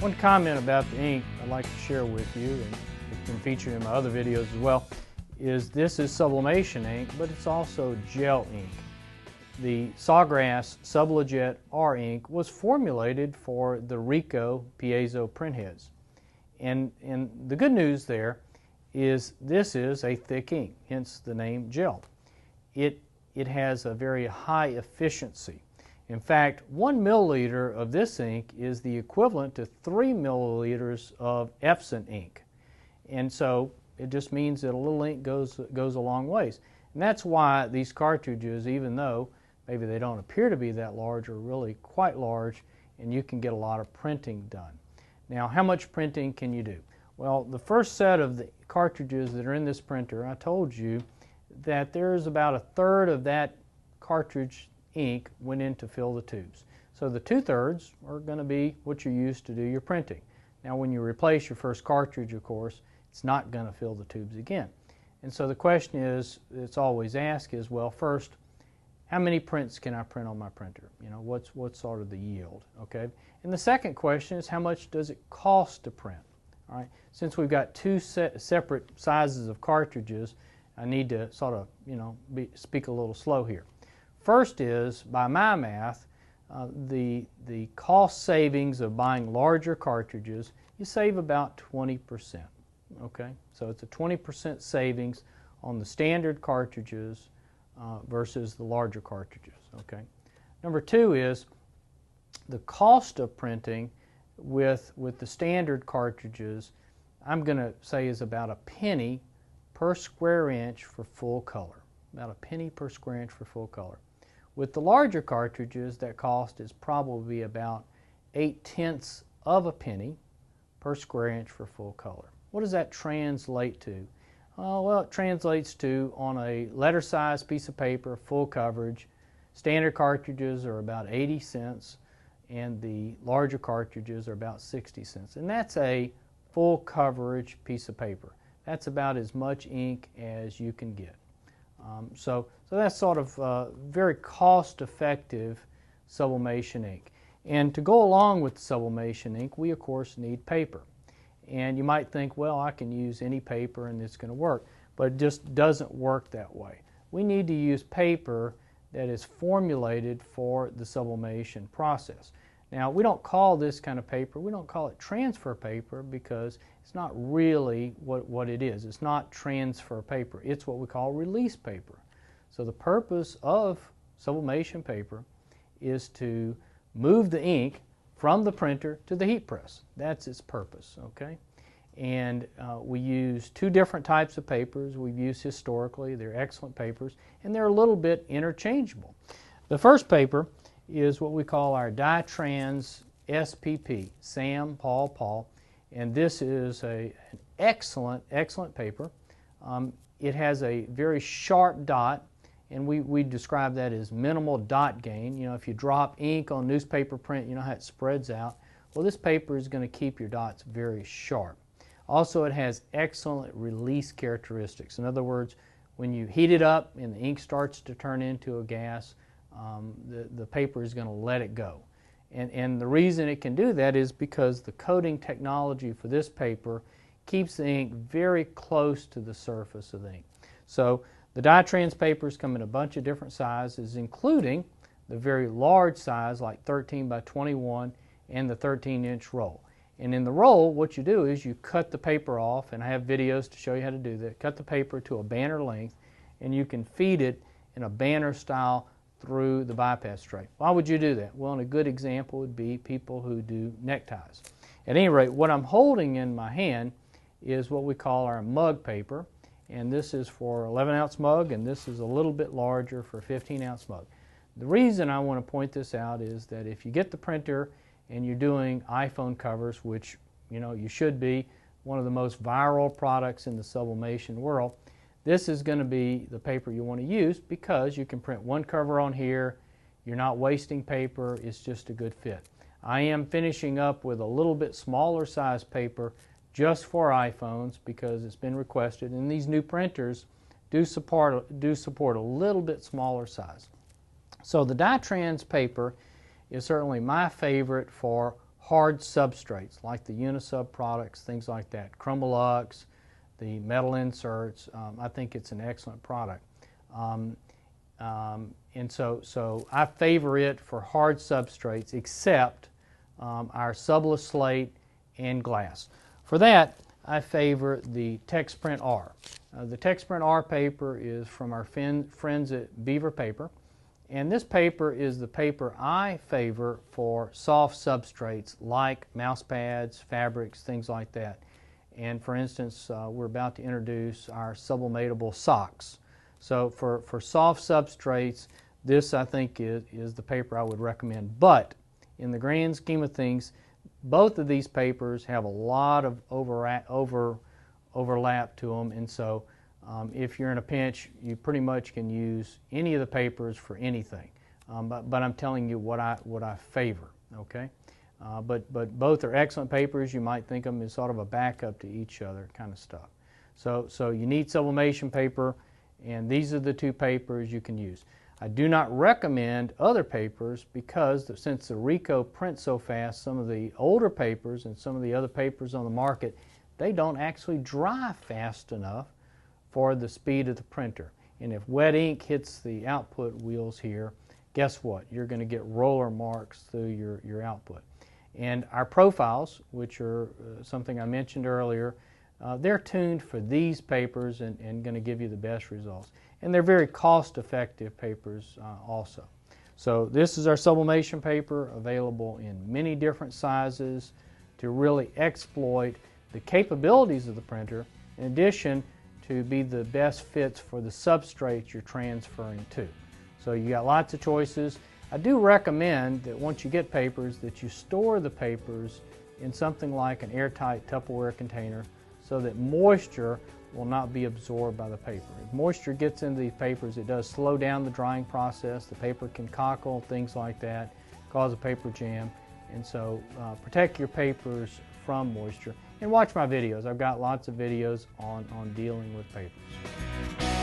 One comment about the ink I'd like to share with you, and it's been featured in my other videos as well, is this is sublimation ink, but it's also gel ink. The Sawgrass Sublimation R ink was formulated for the Ricoh piezo printheads. And the good news there is this is a thick ink, hence the name gel. It has a very high efficiency. In fact, 1 milliliter of this ink is the equivalent to 3 milliliters of Epson ink. And so it just means that a little ink goes a long ways. And that's why these cartridges, even though maybe they don't appear to be that large, are really quite large, and you can get a lot of printing done. Now, how much printing can you do? Well, the first set of the cartridges that are in this printer, I told you that there's about 1/3 of that cartridge ink went in to fill the tubes. So the 2/3 are going to be what you use to do your printing. Now when you replace your first cartridge, of course, it's not going to fill the tubes again. And so the question is, it's always asked is, well, first, how many prints can I print on my printer? You know, what's sort of the yield, okay? And the second question is, how much does it cost to print? All right, since we've got two separate sizes of cartridges, I need to sort of, speak a little slow here. First is, by my math, the cost savings of buying larger cartridges, you save about 20%. Okay, so it's a 20% savings on the standard cartridges versus the larger cartridges. Okay. Number two is the cost of printing with the standard cartridges, I'm going to say is about a penny per square inch for full color. About a penny per square inch for full color. With the larger cartridges, that cost is probably about 0.8 of a penny per square inch for full color. What does that translate to? Well, it translates to, on a letter size piece of paper, full coverage, standard cartridges are about 80 cents and the larger cartridges are about 60 cents. And that's a full coverage piece of paper. That's about as much ink as you can get. So that's sort of very cost-effective sublimation ink. And to go along with sublimation ink, we of course need paper. And you might think, well, I can use any paper and it's going to work. But it just doesn't work that way. We need to use paper that is formulated for the sublimation process. Now, we don't call this kind of paper, we don't call it transfer paper because it's not really what it is. It's not transfer paper. It's what we call release paper. So the purpose of sublimation paper is to move the ink from the printer to the heat press. That's its purpose, okay? And we use two different types of papers we've used historically. They're excellent papers, and they're a little bit interchangeable. The first paper is what we call our Dytrans SPP, Sam, Paul, Paul, and this is an excellent paper. It has a very sharp dot, and we describe that as minimal dot gain. You know, if you drop ink on newspaper print, you know how it spreads out. Well, this paper is going to keep your dots very sharp. Also, it has excellent release characteristics. In other words, when you heat it up and the ink starts to turn into a gas, the paper is going to let it go. And the reason it can do that is because the coating technology for this paper keeps the ink very close to the surface of the ink. So the Dytrans papers come in a bunch of different sizes, including the very large size like 13 by 21 and the 13-inch roll. And in the roll, what you do is you cut the paper off, and I have videos to show you how to do that. Cut the paper to a banner length, and you can feed it in a banner style through the bypass tray. Why would you do that? Well, and a good example would be people who do neckties. At any rate, what I'm holding in my hand is what we call our mug paper, and this is for 11-ounce mug, and this is a little bit larger for 15-ounce mug. The reason I want to point this out is that if you get the printer and you're doing iPhone covers, which you should be, one of the most viral products in the sublimation world, this is going to be the paper you want to use because you can print one cover on here, you're not wasting paper, it's just a good fit. I am finishing up with a little bit smaller size paper just for iPhones because it's been requested, and these new printers do support a little bit smaller size. So the Dytrans paper is certainly my favorite for hard substrates like the Unisub products, things like that, Chromolux, the metal inserts. I think it's an excellent product. And so I favor it for hard substrates except our subless slate and glass. For that, I favor the TexPrint R. The TexPrint R paper is from our friends at Beaver Paper, and this paper is the paper I favor for soft substrates like mouse pads, fabrics, things like that. And for instance, we're about to introduce our sublimatable socks. So for soft substrates, this I think is the paper I would recommend. But in the grand scheme of things, both of these papers have a lot of overlap to them, and so if you're in a pinch, you pretty much can use any of the papers for anything. But I'm telling you what I favor. Okay, but both are excellent papers. You might think of them as sort of a backup to each other, kind of stuff. So you need sublimation paper, and these are the two papers you can use. I do not recommend other papers because since the Ricoh prints so fast, some of the older papers and some of the other papers on the market, they don't actually dry fast enough for the speed of the printer. And if wet ink hits the output wheels here, guess what? You're going to get roller marks through your output. And our profiles, which are something I mentioned earlier, they're tuned for these papers and going to give you the best results. And they're very cost-effective papers also. So this is our sublimation paper, available in many different sizes to really exploit the capabilities of the printer, in addition to be the best fits for the substrate you're transferring to. So you got lots of choices. I do recommend that once you get papers that you store the papers in something like an airtight Tupperware container so that moisture will not be absorbed by the paper. If moisture gets into these papers, it does slow down the drying process. The paper can cockle, things like that, cause a paper jam. And so protect your papers from moisture. And watch my videos. I've got lots of videos on dealing with papers.